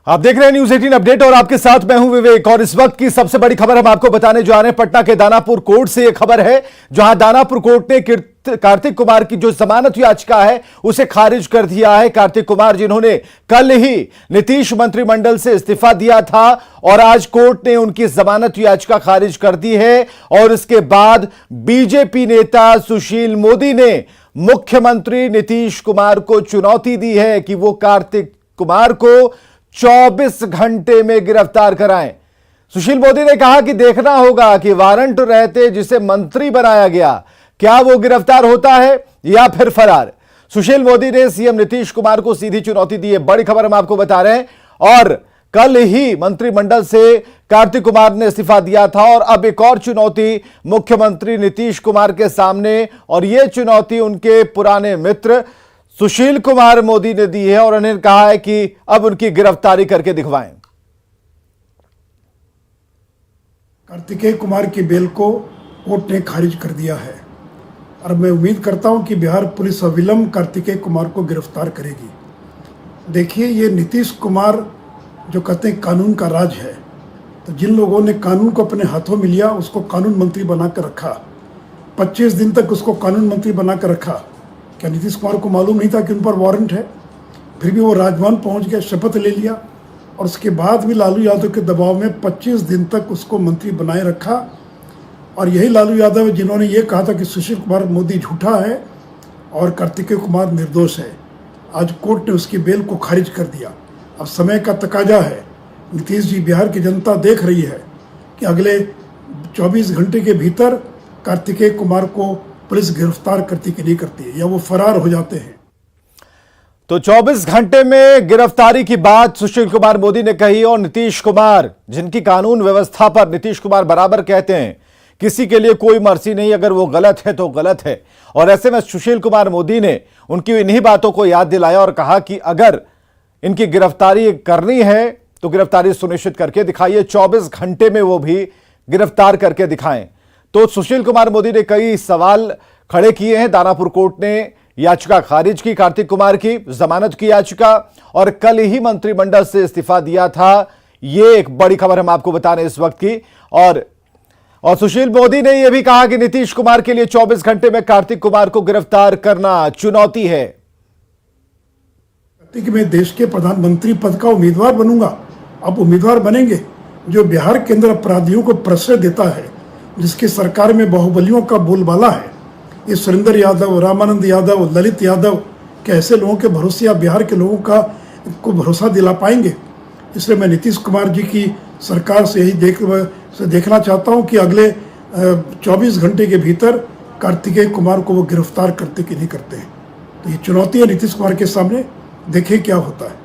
आप देख रहे हैं न्यूज 18 अपडेट और आपके साथ मैं हूं विवेक। और इस वक्त की सबसे बड़ी खबर हम आपको बताने जा रहे हैं पटना के दानापुर कोर्ट से। यह खबर है जहां दानापुर कोर्ट ने कार्तिक कुमार की जो जमानत याचिका है उसे खारिज कर दिया है। कार्तिक कुमार जिन्होंने कल ही नीतीश मंत्रिमंडल से इस्तीफा दिया था और आज कोर्ट ने उनकी जमानत याचिका खारिज कर दी है। और इसके बाद बीजेपी नेता सुशील मोदी ने मुख्यमंत्री नीतीश कुमार को चुनौती दी है कि वो कार्तिक कुमार को 24 घंटे में गिरफ्तार कराएं। सुशील मोदी ने कहा कि देखना होगा कि वारंट रहते जिसे मंत्री बनाया गया, क्या वो गिरफ्तार होता है या फिर फरार। सुशील मोदी ने सीएम नीतीश कुमार को सीधी चुनौती दी है। बड़ी खबर हम आपको बता रहे हैं। और कल ही मंत्रिमंडल से कार्तिक कुमार ने इस्तीफा दिया था और अब एक और चुनौती मुख्यमंत्री नीतीश कुमार के सामने, और यह चुनौती उनके पुराने मित्र सुशील कुमार मोदी ने दी है और उन्होंने कहा है कि अब उनकी गिरफ्तारी करके दिखवाएं। कार्तिकेय कुमार की बेल को कोर्ट ने खारिज कर दिया है और मैं उम्मीद करता हूं कि बिहार पुलिस अविलंब कार्तिकेय कुमार को गिरफ्तार करेगी। देखिए, ये नीतीश कुमार जो कहते हैं कानून का राज है, तो जिन लोगों ने कानून को अपने हाथों में लिया उसको कानून मंत्री बनाकर रखा, 25 दिन तक उसको कानून मंत्री बनाकर रखा। क्या नीतीश कुमार को मालूम नहीं था कि उन पर वारंट है? फिर भी वो राजभवन पहुंच गया, शपथ ले लिया और उसके बाद भी लालू यादव के दबाव में 25 दिन तक उसको मंत्री बनाए रखा। और यही लालू यादव है जिन्होंने ये कहा था कि सुशील कुमार मोदी झूठा है और कार्तिकेय कुमार निर्दोष है। आज कोर्ट ने उसकी बेल को खारिज कर दिया। अब समय का तकाजा है। नीतीश जी, बिहार की जनता देख रही है कि अगले 24 घंटे के भीतर कार्तिकेय कुमार को पुलिस गिरफ्तार करती कि नहीं करती है या वो फरार हो जाते हैं। तो 24 घंटे में गिरफ्तारी की बात सुशील कुमार मोदी ने कही। और नीतीश कुमार, जिनकी कानून व्यवस्था पर नीतीश कुमार बराबर कहते हैं किसी के लिए कोई मर्जी नहीं, अगर वो गलत है तो गलत है। और ऐसे में सुशील कुमार मोदी ने उनकी इन्हीं बातों को याद दिलाया और कहा कि अगर इनकी गिरफ्तारी करनी है तो गिरफ्तारी सुनिश्चित करके दिखाइए, 24 घंटे में वो भी गिरफ्तार करके दिखाएं। तो सुशील कुमार मोदी ने कई सवाल खड़े किए हैं। दानापुर कोर्ट ने याचिका खारिज की, कार्तिक कुमार की जमानत की याचिका, और कल ही मंत्रिमंडल से इस्तीफा दिया था। यह एक बड़ी खबर हम आपको बता रहे हैं इस वक्त की। और सुशील मोदी ने यह भी कहा कि नीतीश कुमार के लिए 24 घंटे में कार्तिक कुमार को गिरफ्तार करना चुनौती है। कार्तिक, मैं देश के प्रधानमंत्री पद का उम्मीदवार बनूंगा। अब उम्मीदवार बनेंगे जो बिहार के अंदर अपराधियों को प्रश्रय देता है, जिसकी सरकार में बाहुबलियों का बोलबाला है। ये सुरेंद्र यादव, रामानंद यादव, ललित यादव के ऐसे लोगों के भरोसे आप बिहार के लोगों को भरोसा दिला पाएंगे? इसलिए मैं नीतीश कुमार जी की सरकार से यही देखना चाहता हूं कि अगले 24 घंटे के भीतर कार्तिकेय कुमार को वो गिरफ्तार करते कि नहीं करते हैं। तो ये चुनौती है नीतीश कुमार के सामने। देखिए क्या होता है।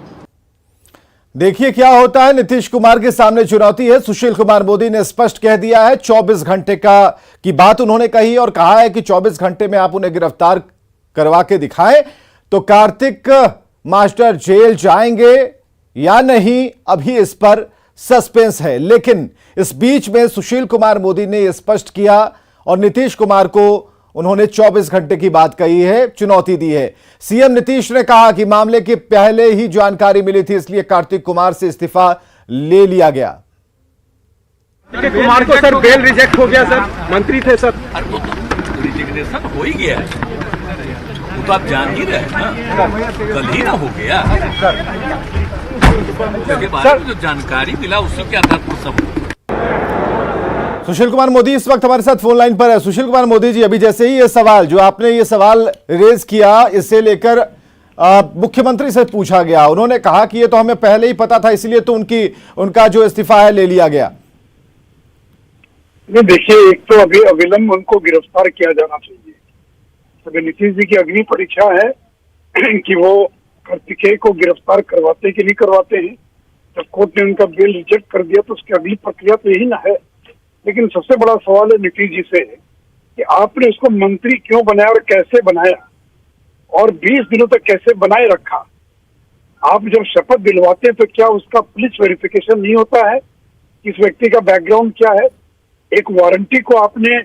देखिए क्या होता है। नीतीश कुमार के सामने चुनौती है। सुशील कुमार मोदी ने स्पष्ट कह दिया है, 24 घंटे की बात उन्होंने कही और कहा है कि 24 घंटे में आप उन्हें गिरफ्तार करवा के दिखाएं तो कार्तिक मास्टर जेल जाएंगे या नहीं, अभी इस पर सस्पेंस है। लेकिन इस बीच में सुशील कुमार मोदी ने यह स्पष्ट किया और नीतीश कुमार को उन्होंने 24 घंटे की बात कही है, चुनौती दी है। सीएम नीतीश ने कहा कि मामले की पहले ही जानकारी मिली थी, इसलिए कार्तिक कुमार से इस्तीफा ले लिया गया। कुमार को सर बेल रिजेक्ट हो गया सर, मंत्री थे सर। रिजिग्नेशन हो ही गया है, वो तो आप जान ही रहे हैं ना, कल ही ना हो गया। उसके बारे में जो जानकारी मिला उसी के आधार पर सब। सुशील कुमार मोदी इस वक्त हमारे साथ फोन लाइन पर है। सुशील कुमार मोदी जी, अभी जैसे ही ये सवाल जो आपने ये सवाल रेज किया, इसे लेकर मुख्यमंत्री से पूछा गया, उन्होंने कहा कि ये तो हमें पहले ही पता था, इसलिए तो उनका जो इस्तीफा है ले लिया गया। देखिए, एक तो अभी अविलंब उनको गिरफ्तार किया जाना चाहिए। अभी नीतीश जी की अग्नि परीक्षा है कि वो कार्तिकेय को गिरफ्तार करवाते कि नहीं करवाते हैं। जब कोर्ट ने उनका बेल रिजेक्ट कर दिया तो उसकी अगली प्रक्रिया तो यही ना है। लेकिन सबसे बड़ा सवाल है नीतीश जी से कि आपने उसको मंत्री क्यों बनाया और कैसे बनाया और 20 दिनों तक कैसे बनाए रखा। आप जब शपथ दिलवाते हैं तो क्या उसका पुलिस वेरिफिकेशन नहीं होता है कि इस व्यक्ति का बैकग्राउंड क्या है? एक वारंटी को आपने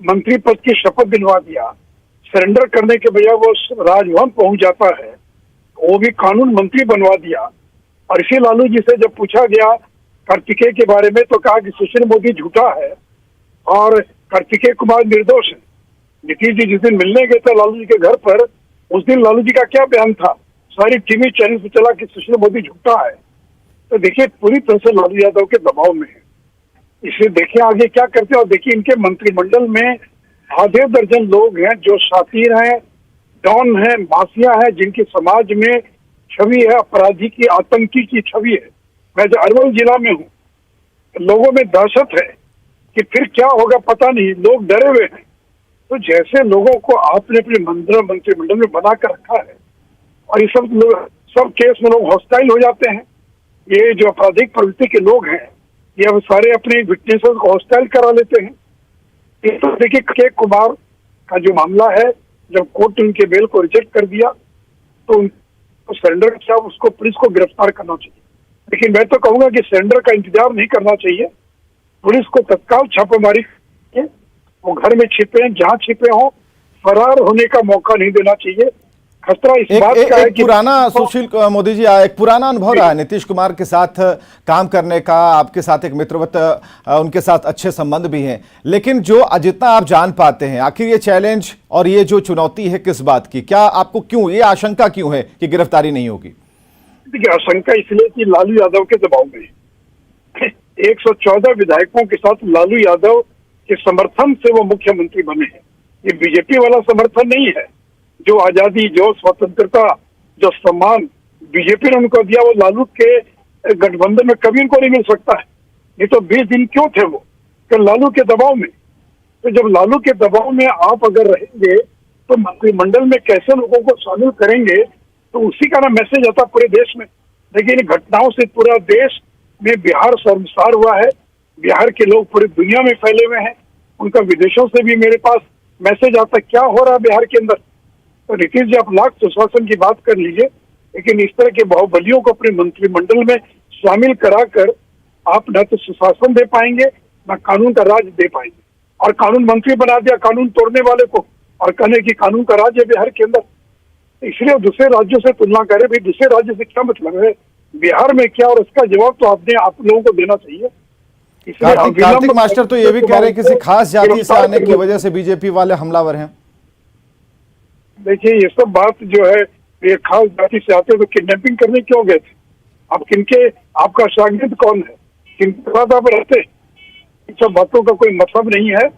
मंत्री पद की शपथ दिलवा दिया, सरेंडर करने के बजाय वो राजभवन पहुंच जाता है, वो भी कानून मंत्री बनवा दिया। और इसी लालू जी से जब पूछा गया कार्तिकेय के बारे में तो कहा कि सुशील मोदी झूठा है और कार्तिकेय कुमार निर्दोष है। नीतीश जी जिस दिन मिलने गए थे लालू जी के घर पर, उस दिन लालू जी का क्या बयान था? सारी टीवी चैनल से चला कि सुशील मोदी झूठा है। तो देखिए पूरी तरह से लालू यादव के दबाव में है। इसलिए देखिए आगे क्या करते हैं। और देखिए इनके मंत्रिमंडल में आधे दर्जन लोग हैं जो शातिर हैं, डॉन हैं, माफिया हैं, जिनकी समाज में छवि है अपराधी की, आतंकी की छवि है। मैं जो अरवल जिला में हूँ, लोगों में दहशत है कि फिर क्या होगा पता नहीं, लोग डरे हुए हैं। तो जैसे लोगों को आपने अपने मंत्रिमंडल में बना कर रखा है और ये सब केस में लोग हॉस्टाइल हो जाते हैं। ये जो आपराधिक प्रवृत्ति के लोग हैं ये अब सारे अपने विटनेसेस को हॉस्टाइल करा लेते हैं। ये तो देखिए के कुमार का जो मामला है, जब कोर्ट ने उनके बेल को रिजेक्ट कर दिया तो उनको सरेंडर किया, उसको पुलिस को गिरफ्तार करना चाहिए। लेकिन मैं तो कहूंगा कि सरेंडर का इंतजार नहीं करना चाहिए। पुलिस को तत्काल छापेमारी, वो घर में छिपे, जहां छिपे हों, फरार होने का मौका नहीं देना चाहिए। खतरा इस बात का है कि पुराना सुशील मोदी जी, एक पुराना अनुभव रहा है नीतीश कुमार के साथ काम करने का, आपके साथ एक मित्रवत उनके साथ अच्छे संबंध भी हैं। लेकिन जो जितना आप जान पाते हैं, आखिर ये चैलेंज और ये जो चुनौती है किस बात की, क्या आपको क्यों ये आशंका क्यों है कि गिरफ्तारी नहीं होगी? देखिए आशंका इसलिए कि लालू यादव के दबाव में 114 विधायकों के साथ लालू यादव के समर्थन से वो मुख्यमंत्री बने हैं। ये बीजेपी वाला समर्थन नहीं है। जो आजादी, जो स्वतंत्रता, जो सम्मान बीजेपी ने उनको दिया, वो लालू के गठबंधन में कभी उनको नहीं मिल सकता है। नहीं तो 20 दिन क्यों थे वो? कि लालू के दबाव में। तो जब लालू के दबाव में आप अगर रहेंगे तो मंत्रिमंडल में कैसे लोगों को शामिल करेंगे, तो उसी का ना मैसेज आता पूरे देश में। लेकिन इन घटनाओं से पूरा देश में बिहार शर्मसार हुआ है। बिहार के लोग पूरी दुनिया में फैले हुए हैं। उनका विदेशों से भी मेरे पास मैसेज आता क्या हो रहा है बिहार के अंदर। तो नीतीश जी आप लाख सुशासन की बात कर लीजिए, लेकिन इस तरह के बाहुबलियों को अपने मंत्रिमंडल में शामिल कराकर आप न तो सुशासन दे पाएंगे, न कानून का राज दे पाएंगे। और कानून मंत्री बना दिया कानून तोड़ने वाले को, और कहने की कानून का राज है बिहार के अंदर। इसलिए दूसरे राज्यों से तुलना करें, भाई दूसरे राज्य से क्या मतलब है, बिहार में क्या, और उसका जवाब तो आपने आप लोगों को देना चाहिए। कार्तिक मास्टर तो ये भी कह रहे हैं किसी खास जाति से आने की वजह से बीजेपी वाले हमलावर हैं। देखिए ये सब बात जो है, ये खास जाति से आते तो किडनैपिंग करने क्यों गए थे? आप किनके, आपका शागिर्द कौन है, किनके साथ आप रहते? इन सब बातों का कोई मतलब नहीं है।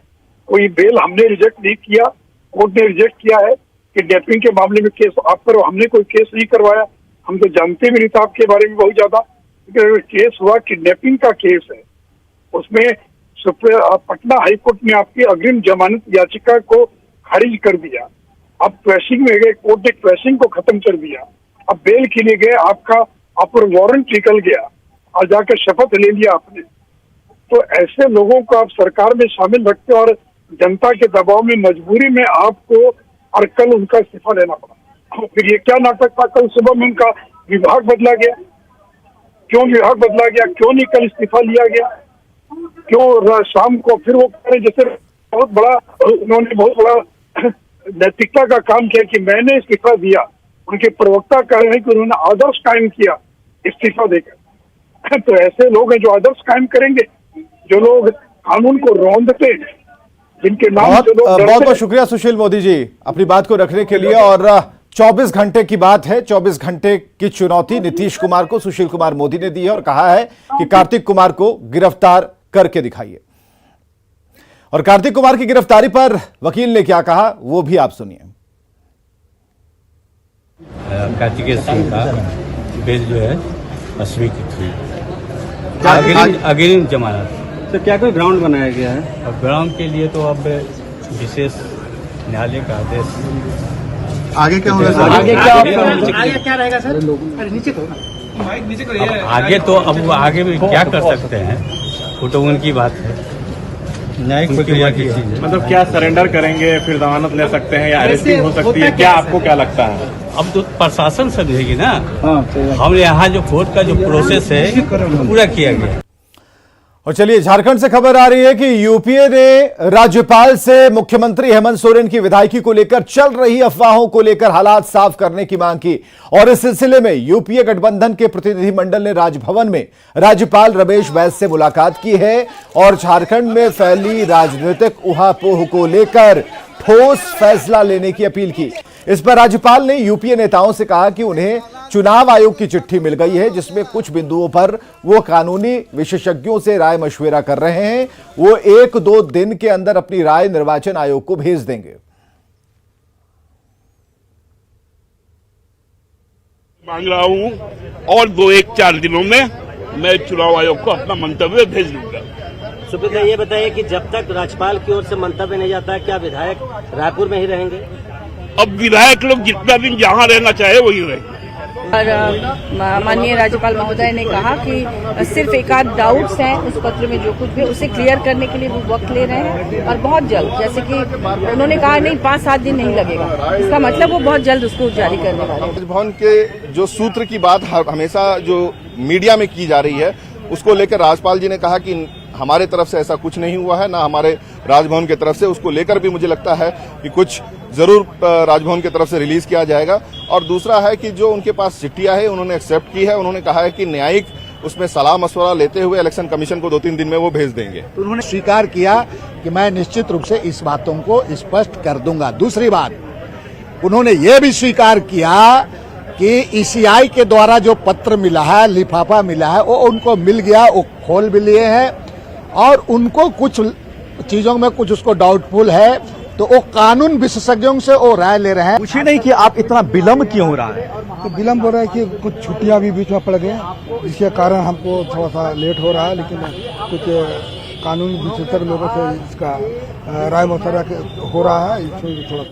कोई बेल हमने रिजेक्ट नहीं किया, कोर्ट ने रिजेक्ट किया है। किडनैपिंग के मामले में केस आप करो, हमने कोई केस नहीं करवाया। हम तो जानते भी नहीं था आपके बारे में बहुत ज्यादा। केस हुआ किडनैपिंग का केस है, उसमें पटना हाईकोर्ट ने आपकी अग्रिम जमानत याचिका को खारिज कर दिया। अब ट्रेसिंग में गए, कोर्ट ने ट्रेसिंग को खत्म कर दिया। अब बेल के लिए गए, आपका आप पर वारंट निकल गया और जाकर शपथ ले लिया आपने। तो ऐसे लोगों को आप सरकार में शामिल रखते और जनता के दबाव में मजबूरी में आपको, और कल उनका इस्तीफा लेना पड़ा। फिर ये क्या नाटक था? कल सुबह में उनका विभाग बदला गया। क्यों विभाग बदला गया? क्यों नहीं कल इस्तीफा लिया गया? क्यों शाम को फिर वो कह रहे जैसे बहुत बड़ा, उन्होंने बहुत बड़ा नैतिकता का काम किया कि मैंने इस्तीफा दिया। उनके प्रवक्ता कह रहे हैं कि उन्होंने आदर्श कायम किया इस्तीफा देकर। तो ऐसे लोग हैं जो आदर्श कायम करेंगे, जो लोग कानून को रौंदते हैं, जिनके नाम बहुत से लोग डरते बहुत हैं। शुक्रिया सुशील मोदी जी अपनी बात को रखने के लिए। और 24 घंटे की बात है, 24 घंटे की चुनौती नीतीश कुमार को सुशील कुमार मोदी ने दी है और कहा है कि कार्तिक कुमार को गिरफ्तार करके दिखाइए। और कार्तिक कुमार की गिरफ्तारी पर वकील ने क्या कहा वो भी आप सुनिए। कार्तिकेय सिंह का बेल जो है अस्वीकृत हुई, अग्रिम जमानत। तो क्या कोई ग्राउंड बनाया गया है? अब ग्राउंड के लिए तो अब विशेष न्यायालय का आदेश। आगे क्या होगा? आगे क्या रहेगा सर? अरे नीचे करो ना। आगे तो अब आगे में क्या कर सकते हैं, वो तो उनकी बात है, न्यायिक प्रक्रिया की चीज है। मतलब क्या सरेंडर करेंगे, फिर जमानत ले सकते हैं या अरेस्टिंग हो सकती है? क्या आपको क्या लगता है? अब तो प्रशासन समझेगी ना। हम यहाँ जो कोर्ट का जो प्रोसेस है पूरा किया गया। और चलिए झारखंड से खबर आ रही है कि यूपीए ने राज्यपाल से मुख्यमंत्री हेमंत सोरेन की विधायकी को लेकर चल रही अफवाहों को लेकर हालात साफ करने की मांग की। और इस सिलसिले में यूपीए गठबंधन के प्रतिनिधिमंडल ने राजभवन में राज्यपाल रमेश बैस से मुलाकात की है और झारखंड में फैली राजनीतिक उहापोह को लेकर ठोस फैसला लेने की अपील की। इस पर राज्यपाल ने यूपीए नेताओं से कहा कि उन्हें चुनाव आयोग की चिट्ठी मिल गई है जिसमें कुछ बिंदुओं पर वो कानूनी विशेषज्ञों से राय मशविरा कर रहे हैं। वो 1-2 दिन के अंदर अपनी राय निर्वाचन आयोग को भेज देंगे। मांग रहा हूं और 2-4 दिनों में मैं चुनाव आयोग को अपना मंतव्य भेज दूंगा। सुब्रत, ये बताइए कि जब तक राज्यपाल की ओर से मंतव्य नहीं जाता, क्या विधायक रायपुर में ही रहेंगे? अब विधायक लोग जितना दिन जहां रहना चाहे वही रहेंगे। और माननीय राज्यपाल महोदय ने कहा कि सिर्फ एक आध डाउट्स हैं उस पत्र में, जो कुछ भी उसे क्लियर करने के लिए वो वक्त ले रहे हैं और बहुत जल्द, जैसे कि उन्होंने कहा नहीं 5-7 दिन नहीं लगेगा, इसका मतलब वो बहुत जल्द उसको जारी करने वाले हैं। राजभवन के जो सूत्र की बात हमेशा जो मीडिया में की जा रही है उसको लेकर राज्यपाल जी ने कहा कि हमारे तरफ से ऐसा कुछ नहीं हुआ है, ना हमारे राजभवन की तरफ से। उसको लेकर भी मुझे लगता है कि कुछ जरूर राजभवन की तरफ से रिलीज किया जाएगा। और दूसरा है कि जो उनके पास चिट्ठियां है उन्होंने एक्सेप्ट की है। उन्होंने कहा है कि न्यायिक उसमें सलाह मशवरा लेते हुए इलेक्शन कमीशन को 2-3 दिन में वो भेज देंगे। उन्होंने स्वीकार किया कि मैं निश्चित रूप से इस बातों को स्पष्ट कर दूंगा। दूसरी बात, उन्होंने ये भी स्वीकार किया कि ईसीआई के द्वारा जो पत्र मिला है, लिफाफा मिला है, वो उनको मिल गया, वो खोल भी लिए हैं और उनको कुछ चीजों में कुछ उसको डाउटफुल है, तो वो कानून विशेषज्ञों से वो राय ले रहे हैं। पूछे नहीं कि आप इतना विलम्ब क्यों हो रहा है? तो विलम्ब हो रहा है कि कुछ छुट्टियां भी बीच में पड़ गए जिसके कारण हमको थोड़ा सा लेट हो रहा है, लेकिन कुछ कानून विशेषज्ञ लोगों से इसका राय मशवरा हो रहा है थोड़ा।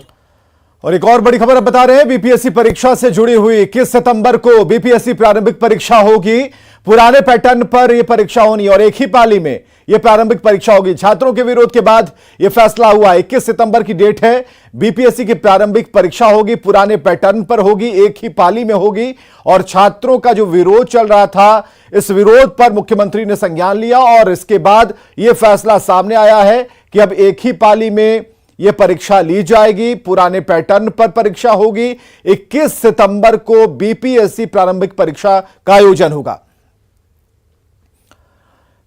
और एक और बड़ी खबर अब बता रहे हैं, बीपीएससी परीक्षा से जुड़ी हुई 21 सितंबर को बीपीएससी प्रारंभिक परीक्षा होगी। पुराने पैटर्न पर यह परीक्षा होनी और एक ही पाली में यह प्रारंभिक परीक्षा होगी। छात्रों के विरोध के बाद यह फैसला हुआ। 21 सितंबर की डेट है। बीपीएससी की प्रारंभिक परीक्षा होगी, पुराने पैटर्न पर होगी, एक ही पाली में होगी। और छात्रों का जो विरोध चल रहा था, इस विरोध पर मुख्यमंत्री ने संज्ञान लिया और इसके बाद यह फैसला सामने आया है कि अब एक ही पाली में यह परीक्षा ली जाएगी, पुराने पैटर्न पर परीक्षा होगी। 21 सितंबर को बीपीएससी प्रारंभिक परीक्षा का आयोजन होगा।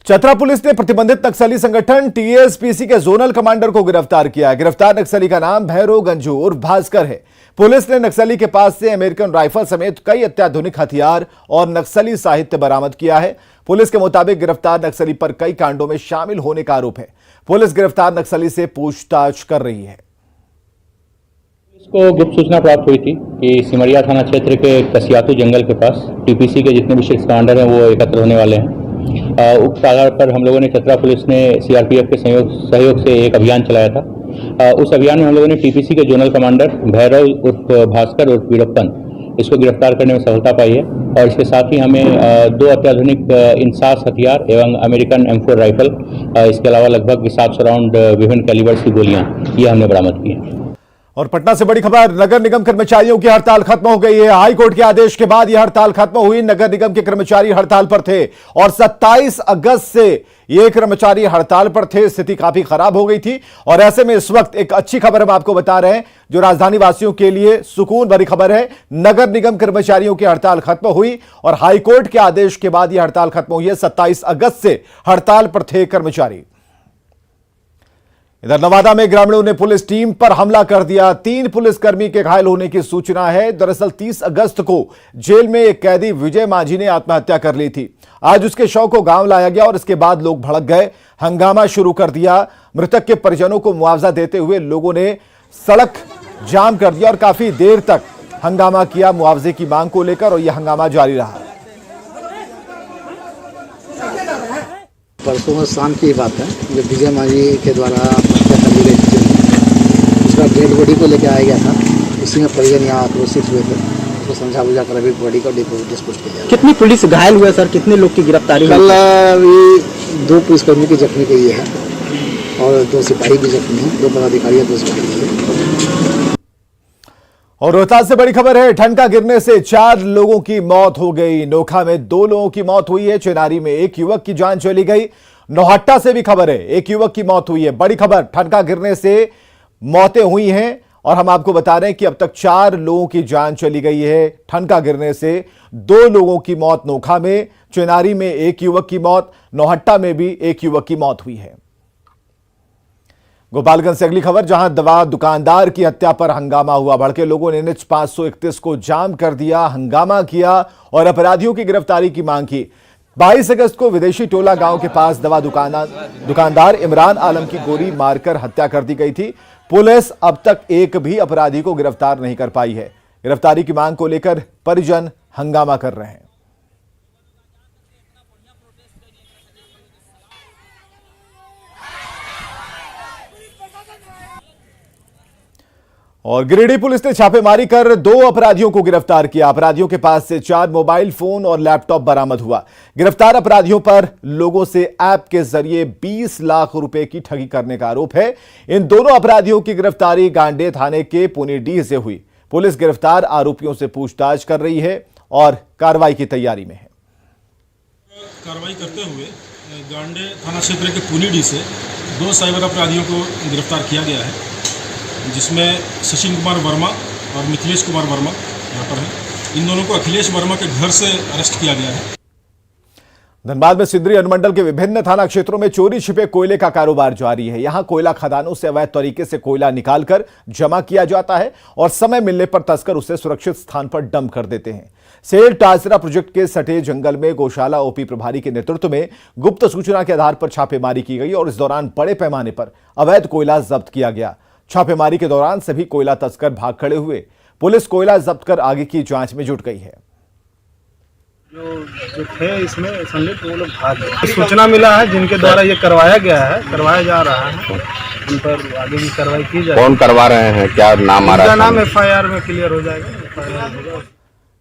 चतरा पुलिस ने प्रतिबंधित नक्सली संगठन टीएसपीसी के जोनल कमांडर को गिरफ्तार किया है। गिरफ्तार नक्सली का नाम भैरव गंजू उर्फ भास्कर है। पुलिस ने नक्सली के पास से अमेरिकन राइफल समेत कई अत्याधुनिक हथियार और नक्सली साहित्य बरामद किया है। पुलिस के मुताबिक गिरफ्तार नक्सली पर कई कांडों में शामिल होने का आरोप है। पुलिस गिरफ्तार नक्सली से पूछताछ कर रही है। इसको गुप्त सूचना प्राप्त हुई थी कि सिमरिया थाना क्षेत्र के कसियातू जंगल के पास टीपीसी के जितने भी शीर्ष कमांडर हैं वो एकत्र होने वाले हैं। उक्त आधार पर हम लोगों ने चतरा पुलिस ने सीआरपीएफ के सहयोग से एक अभियान चलाया था। उस अभियान में हम लोगों ने टीपीसी के जोनल कमांडर भैरव उर्फ भास्कर उर्फ वीरप्पन इसको गिरफ्तार करने में सफलता पाई है। और इसके साथ ही हमें 2 अत्याधुनिक इंसास हथियार एवं अमेरिकन M4 राइफल, इसके अलावा लगभग 700 राउंड विभिन्न कैलिबर्स की गोलियां, ये हमने बरामद की हैं। और पटना से बड़ी खबर, नगर निगम कर्मचारियों की हड़ताल खत्म हो गई है। हाईकोर्ट के आदेश के बाद यह हड़ताल खत्म हुई। नगर निगम के कर्मचारी हड़ताल पर थे और 27 अगस्त से ये कर्मचारी हड़ताल पर थे। स्थिति काफी खराब हो गई थी और ऐसे में इस वक्त एक अच्छी खबर हम आपको बता रहे हैं जो राजधानी वासियों के लिए सुकून भरी खबर है। नगर निगम कर्मचारियों की हड़ताल खत्म हुई और हाईकोर्ट के आदेश के बाद यह हड़ताल खत्म हुई है। 27 अगस्त से हड़ताल पर थे कर्मचारी। इधर नवादा में ग्रामीणों ने पुलिस टीम पर हमला कर दिया। 3 पुलिसकर्मी के घायल होने की सूचना है। दरअसल 30 अगस्त को जेल में एक कैदी विजय माझी ने आत्महत्या कर ली थी। आज उसके शव को गांव लाया गया और इसके बाद लोग भड़क गए, हंगामा शुरू कर दिया। मृतक के परिजनों को मुआवजा देते हुए लोगों ने सड़क जाम कर दिया और काफी देर तक हंगामा किया मुआवजे की मांग को लेकर और यह हंगामा जारी रहा। परसों शाम की बात है जब विजय माझी के द्वारा हत्या कर ली गई थी, उसका डेड बॉडी को लेकर आया गया था। उसी में परिजन यहाँ आक्रोशित हुए थे, उसको समझा बुझा कर अभी बॉडी को डिस्पोज किया। कितनी पुलिस घायल हुए सर? कितने लोग की गिरफ्तारी? कल अभी 2 पुलिसकर्मी की जख्मी गई है और 2 सिपाही भी जख्मी हैं, 2 पदाधिकारी 2 सिपाही। और रोहतास से बड़ी खबर है, ठनका गिरने से 4 लोगों की मौत हो गई। नोखा में 2 लोगों की मौत हुई है। चेनारी में एक युवक की जान चली गई। नौहट्टा से भी खबर है, एक युवक की मौत हुई है। बड़ी खबर, ठनका गिरने से मौतें हुई हैं और हम आपको बता रहे हैं कि अब तक 4 लोगों की जान चली गई है ठनका गिरने से। 2 लोगों की मौत नोखा में, चेनारी में एक युवक की मौत, नौहट्टा में भी एक युवक की मौत हुई है। गोपालगंज से अगली खबर, जहां दवा दुकानदार की हत्या पर हंगामा हुआ। भड़के लोगों ने NH 531 को जाम कर दिया, हंगामा किया और अपराधियों की गिरफ्तारी की मांग की। 22 अगस्त को विदेशी टोला गांव के पास दवा दुकानदार इमरान आलम की गोली मारकर हत्या कर दी गई थी। पुलिस अब तक एक भी अपराधी को गिरफ्तार नहीं कर पाई है। गिरफ्तारी की मांग को लेकर परिजन हंगामा कर रहे हैं। और गिरिडीह पुलिस ने छापेमारी कर 2 अपराधियों को गिरफ्तार किया। अपराधियों के पास से 4 मोबाइल फोन और लैपटॉप बरामद हुआ। गिरफ्तार अपराधियों पर लोगों से ऐप के जरिए 20 लाख रुपए की ठगी करने का आरोप है। इन दोनों अपराधियों की गिरफ्तारी गांडे थाने के पुनीडीह से हुई। पुलिस गिरफ्तार आरोपियों से पूछताछ कर रही है और कार्रवाई की तैयारी में है। कार्रवाई करते हुए गांडे थाना क्षेत्र के पुनीडीह से 2 साइबर अपराधियों को गिरफ्तार किया गया है, जिसमें सचिन कुमार वर्मा और मिथिलेश कुमार वर्मा यहाँ पर है। इन दोनों को अखिलेश वर्मा के घर से अरेस्ट किया गया है। धनबाद में सिंदरी अनुमंडल के विभिन्न थाना क्षेत्रों में चोरी छिपे कोयले का कारोबार जारी है। यहां कोयला खदानों से अवैध तरीके से कोयला निकालकर जमा किया जाता है और समय मिलने पर तस्कर उसे सुरक्षित स्थान पर डंप कर देते हैं। सेल टासरा प्रोजेक्ट के सटे जंगल में गौशाला ओपी प्रभारी के नेतृत्व में गुप्त सूचना के आधार पर छापेमारी की गई और इस दौरान बड़े पैमाने पर अवैध कोयला जब्त किया गया। छापेमारी के दौरान सभी कोयला तस्कर भाग खड़े हुए। पुलिस कोयला जब्त कर आगे की जांच में जुट गई है। जो थे इसमें संलिप्त वो लोग भाग गए। सूचना मिला है जिनके द्वारा ये करवाया गया है, करवाया जा रहा है, उन पर आगे भी कार्रवाई की जाएगी। कौन करवा रहे हैं, क्या नाम आ रहा है? नाम FIR में क्लियर हो जाएगा।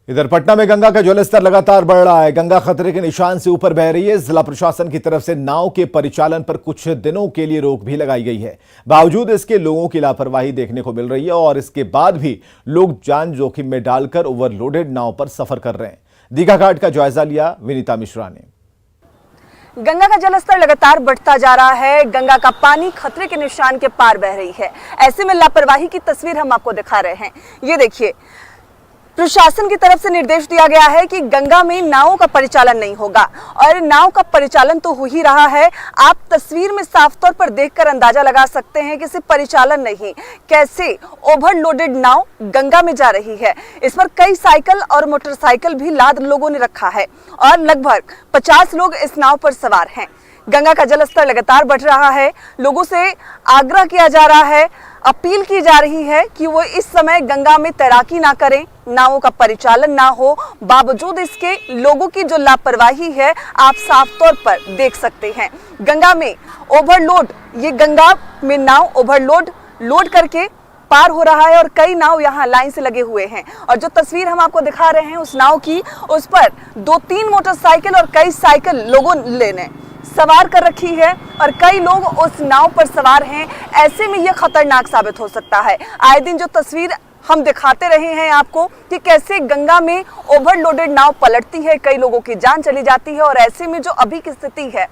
इधर पटना में गंगा का जलस्तर लगातार बढ़ रहा है। गंगा खतरे के निशान से ऊपर बह रही है। जिला प्रशासन की तरफ से नाव के परिचालन पर कुछ दिनों के लिए रोक भी लगाई गई है। बावजूद इसके लोगों की लापरवाही देखने को मिल रही है और इसके बाद भी लोग जान जोखिम में डालकर ओवरलोडेड नाव पर सफर कर रहे हैं। दीघा घाट का जायजा लिया विनीता मिश्रा ने। गंगा का जलस्तर लगातार बढ़ता जा रहा है। गंगा का पानी खतरे के निशान के पार बह रही है। ऐसे में लापरवाही की तस्वीर हम आपको दिखा रहे हैं। ये देखिए, प्रशासन की तरफ से निर्देश दिया गया है कि गंगा में नावों का परिचालन नहीं होगा और नाव का परिचालन तो हो ही रहा है। आप तस्वीर में साफ तौर पर देखकर अंदाजा लगा सकते हैं कि सिर्फ परिचालन नहीं, कैसे ओवरलोडेड नाव गंगा में जा रही है। इस पर कई साइकिल और मोटरसाइकिल भी लाद लोगों ने रखा है और लगभग 50 लोग इस नाव पर सवार हैं। गंगा का जलस्तर लगातार बढ़ रहा है। लोगों से आग्रह किया जा रहा है, अपील की जा रही है कि वो इस समय गंगा में तैराकी ना करें, नावों का परिचालन ना हो। बावजूद इसके लोगों की जो लापरवाही है आप साफ तौर पर देख सकते हैं। गंगा में ओवरलोड, ये गंगा में नाव लोड करके पार हो रहा है और कई नाव यहाँ लाइन से लगे हुए हैं। और जो तस्वीर हम आपको दिखा रहे हैं उस नाव की, उस पर 2-3 मोटरसाइकिल और कई साइकिल लोगों ने सवार कर रखी है और कई लोग उस नाव पर सवार हैं। ऐसे में यह खतरनाक साबित हो सकता है। आए दिन जो तस्वीर हम दिखाते रहे हैं आपको कि कैसे गंगा में ओवरलोडेड नाव पलटती है, कई लोगों की जान चली जाती है और ऐसे में जो अभी की स्थिति है,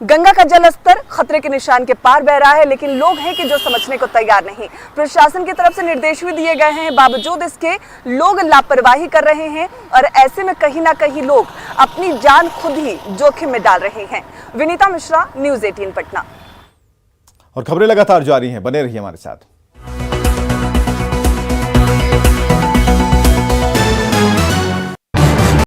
गंगा का जलस्तर खतरे के निशान के पार बह रहा है, लेकिन लोग हैं कि जो समझने को तैयार नहीं। प्रशासन की तरफ से निर्देश भी दिए गए हैं, बावजूद इसके लोग लापरवाही कर रहे हैं और ऐसे में कहीं ना कहीं लोग अपनी जान खुद ही जोखिम में डाल रहे हैं। विनीता मिश्रा, न्यूज़ 18 पटना। और खबरें लगातार जारी हैं, बने रहिए हमारे साथ।